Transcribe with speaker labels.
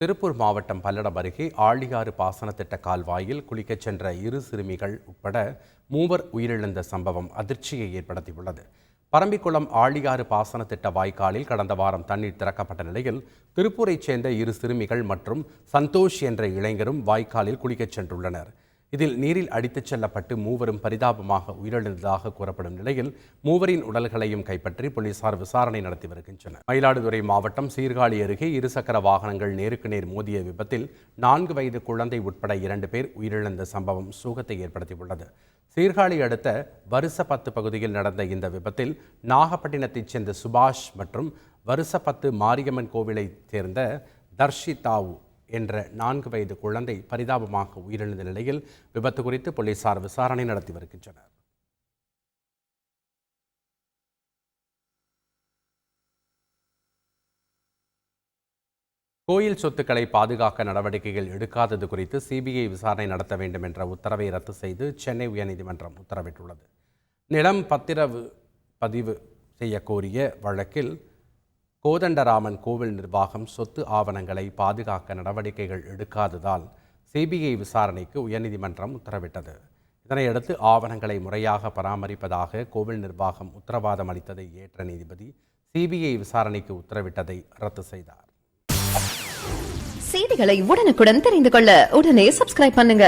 Speaker 1: திருப்பூர் மாவட்டம் பல்லடம் அருகே ஆழியாறு பாசன திட்ட கால்வாயில் குளிக்கச் சென்ற 2 சிறுமிகள் உட்பட 3 உயிரிழந்த சம்பவம் அதிர்ச்சியை ஏற்படுத்தியுள்ளது. பரம்பிக்குளம் ஆழியாறு பாசன திட்ட வாய்க்காலில் கடந்த வாரம் தண்ணீர் திறக்கப்பட்ட நிலையில் திருப்பூரைச் சேர்ந்த 2 சிறுமிகள் மற்றும் சந்தோஷ் என்ற இளைஞரும் வாய்க்காலில் குளிக்கச் சென்றுள்ளனர். இதில் நீரில் அடித்துச் செல்லப்பட்டு 3 பரிதாபமாக உயிரிழந்ததாக கூறப்படும் நிலையில் 3 உடல்களையும் கைப்பற்றி போலீசார் விசாரணை நடத்தி வருகின்றனர். மயிலாடுதுறை மாவட்டம் சீர்காழி அருகே 2 சக்கர வாகனங்கள் நேருக்கு நேர் மோதிய விபத்தில் 4 வயது குழந்தை உட்பட 2 பேர் உயிரிழந்த சம்பவம் சோகத்தை ஏற்படுத்தியுள்ளது. சீர்காழி அடுத்த வருசப்பத்து பகுதியில் நடந்த இந்த விபத்தில் நாகப்பட்டினத்தைச் சேர்ந்த சுபாஷ் மற்றும் வருசப்பத்து மாரியம்மன் கோவிலைச் சேர்ந்த தர்ஷிதாவு என்ற 4 வயது குழந்தை பரிதாபமாக உயிரிழந்த நிலையில் விபத்து குறித்து போலீசார் விசாரணை நடத்தி வருகின்றனர். கோயில் சொத்துக்களை பாதுகாக்க நடவடிக்கைகள் எடுக்காதது குறித்து சிபிஐ விசாரணை நடத்த வேண்டும் என்ற உத்தரவை ரத்து செய்து சென்னை உயர்நீதிமன்றம் உத்தரவிட்டுள்ளது. நிலம் பதிவு செய்ய கோரிய வழக்கில் கோதண்டராமன் கோவில் நிர்வாகம் சொத்து ஆவணங்களை பாதுகாக்க நடவடிக்கைகள் எடுக்காததால் சிபிஐ விசாரணைக்கு உயர்நீதிமன்றம் உத்தரவிட்டது. இதனையடுத்து ஆவணங்களை முறையாக பராமரிப்பதாக கோவில் நிர்வாகம் உத்தரவாதம் அளித்ததை ஏற்ற நீதிபதி சிபிஐ விசாரணைக்கு உத்தரவிட்டதை ரத்து செய்தார்.
Speaker 2: செய்திகளை உடனுக்குடன் தெரிந்து கொள்ள உடனே சப்ஸ்கிரைப் பண்ணுங்க.